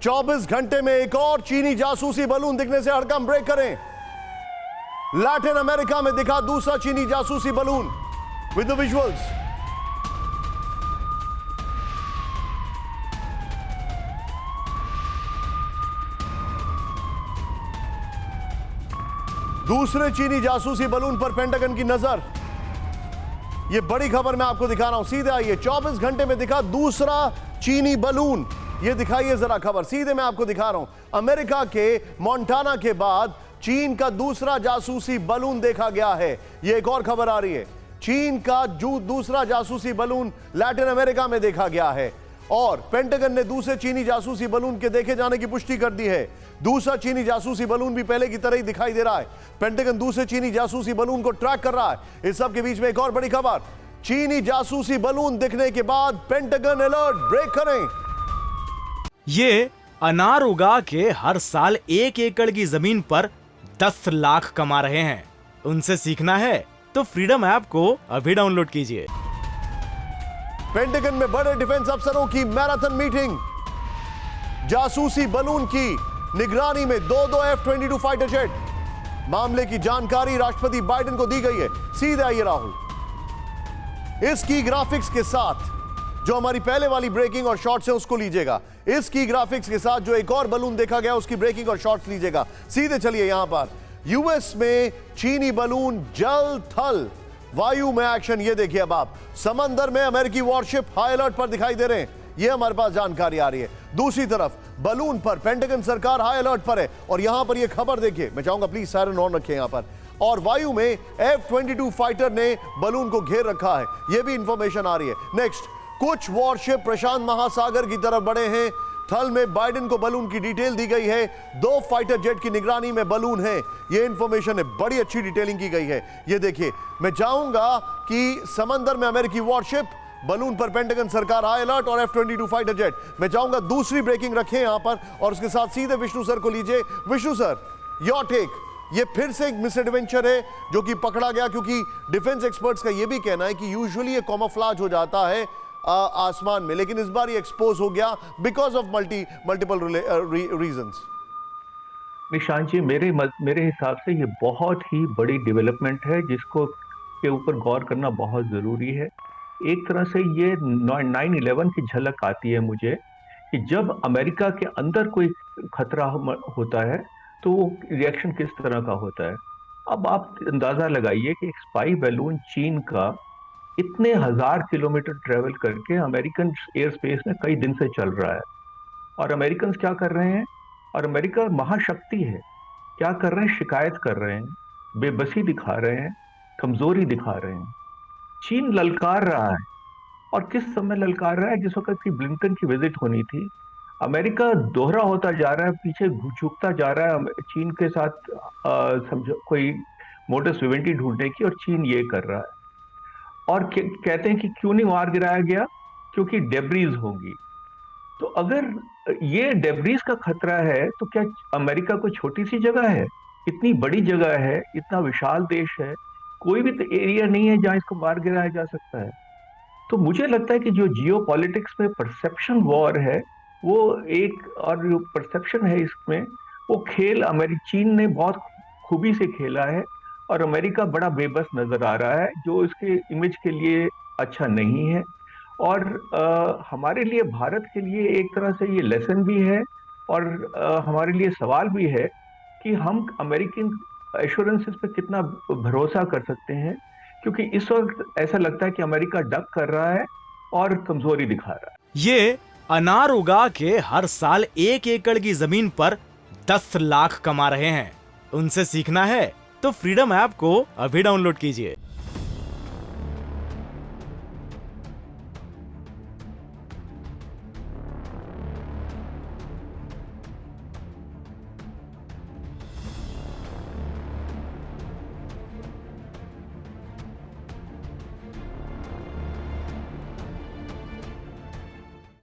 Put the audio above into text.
24 घंटे में एक और चीनी जासूसी बलून दिखने से हड़कंप ब्रेक करें। लैटिन अमेरिका में दिखा दूसरा चीनी जासूसी बलून विद द विजुअल्स। दूसरे चीनी जासूसी बलून पर पेंटागन की नजर। यह बड़ी खबर मैं आपको दिखा रहा हूं, सीधे आइए। 24 घंटे में दिखा दूसरा चीनी बलून। यह दिखाइए जरा खबर, सीधे मैं आपको दिखा रहा हूं। अमेरिका के मोंटाना के बाद चीन का दूसरा जासूसी बलून देखा गया है। यह एक और खबर आ रही है, चीन का दूसरा जासूसी बलून लैटिन अमेरिका में देखा गया है और पेंटागन ने दूसरे चीनी जासूसी बलून के देखे जाने की पुष्टि कर दी है। दूसरा चीनी जासूसी बलून भी पहले की तरह ही दिखाई दे रहा है। पेंटागन दूसरे चीनी जासूसी बलून को ट्रैक कर रहा है। इस सब के बीच में एक और बड़ी खबर, चीनी जासूसी बलून दिखने के बाद पेंटागन अलर्ट ब्रेक करें। ये अनार उगा के हर साल 1 एकड़ की जमीन पर 10 लाख कमा रहे हैं। उनसे सीखना है तो फ्रीडम ऐप को अभी डाउनलोड कीजिए। पेंटागन में बड़े डिफेंस अफसरों की मैराथन मीटिंग। जासूसी बलून की निगरानी में 2 F-22 फाइटर जेट। मामले की जानकारी राष्ट्रपति बाइडेन को दी गई है। सीधे आइए राहुल, इसकी ग्राफिक्स के साथ जो हमारी पहले वाली ब्रेकिंग और शॉट्स है उसको लीजिएगा। इसकी ग्राफिक्स के साथ जो एक और बलून देखा गया उसकी ब्रेकिंग और शॉट्स लीजिएगा। सीधे चलिए यहां पर यूएस में चीनी बलून जल थल वायु में एक्शन। ये देखिए, अब आप समंदर में अमेरिकी वॉरशिप हाई अलर्ट पर दिखाई दे रहे हैं। ये हमारे पास जानकारी आ रही है। दूसरी तरफ बलून पर पेंटागन सरकार हाई अलर्ट पर है और यहां पर ये खबर देखिए, मैं चाहूंगा प्लीज सायरन ऑन रखें यहां पर। और वायु में F-22 फाइटर ने बलून को घेर रखा है, यह भी इंफॉर्मेशन आ रही है। नेक्स्ट, कुछ वॉरशिप प्रशांत महासागर की तरफ बढ़े हैं। थल में बाइडेन को बलून की डिटेल दी गई है। 2 फाइटर जेट की निगरानी में बलून है। यह इंफॉर्मेशन है, बड़ी अच्छी डिटेलिंग की गई है। यह देखिए, मैं चाहूंगा कि समंदर में अमेरिकी वॉरशिप, बलून पर पेंटागन सरकार हाई अलर्ट और F-22 फाइटर जेट। मैं चाहूंगा दूसरी ब्रेकिंग रखें यहां पर और उसके साथ सीधे विष्णु सर को लीजिए। Vishnu sir, your take. ये फिर से एक मिस एडवेंचर है जो कि पकड़ा गया, क्योंकि डिफेंस एक्सपर्ट्स का यह भी कहना है कि यूजुअली ये कॉमोफ्लाज हो जाता है आसमान में, लेकिन इस बार ये एक्सपोज हो गया because of multiple reasons. Nishant ji, मेरे हिसाब से ये बहुत ही बड़ी डेवलपमेंट है जिसको के ऊपर गौर करना बहुत जरूरी है। एक तरह से ये 9/11 की झलक आती है मुझे कि जब अमेरिका के अंदर कोई खतरा होता है तो वो रिएक्शन किस तरह का होता है। अब आप अंदाजा लगाइए कि एक स्पाई बैलून चीन का इतने 1000 किलोमीटर ट्रेवल करके अमेरिकन एयर स्पेस में कई दिन से चल रहा है और अमेरिकन क्या कर रहे हैं, और अमेरिका महाशक्ति है, क्या कर रहे हैं, शिकायत कर रहे हैं, बेबसी दिखा रहे हैं, कमजोरी दिखा रहे हैं। चीन ललकार रहा है और किस समय ललकार रहा है, जिस वक्त की ब्लिंकन की विजिट होनी थी। अमेरिका दोहरा होता जा रहा है, पीछे झुकता जा रहा है चीन के साथ समझो कोई मोडस विवेंडी ढूंढने की, और चीन ये कर रहा है। और कहते हैं कि क्यों नहीं मार गिराया गया, क्योंकि डेब्रीज होंगी। तो अगर ये डेब्रीज का खतरा है तो क्या अमेरिका कोई छोटी सी जगह है? इतनी बड़ी जगह है, इतना विशाल देश है, कोई भी एरिया नहीं है जहां इसको मार गिराया जा सकता है। तो मुझे लगता है कि जो जियो पॉलिटिक्स में परसेप्शन वॉर है वो एक, और जो परसेप्शन है इसमें वो खेल चीन ने बहुत खूबी से खेला है और अमेरिका बड़ा बेबस नजर आ रहा है, जो इसके इमेज के लिए अच्छा नहीं है। और हमारे लिए, भारत के लिए एक तरह से ये लेसन भी है और हमारे लिए सवाल भी है कि हम अमेरिकन एश्योरेंसेस पे कितना भरोसा कर सकते हैं, क्योंकि इस वक्त ऐसा लगता है कि अमेरिका डक कर रहा है और कमजोरी दिखा रहा है। ये अनार उगा के हर साल 1 एकड़ की जमीन पर 10 लाख कमा रहे हैं। उनसे सीखना है तो फ्रीडम ऐप को अभी डाउनलोड कीजिए।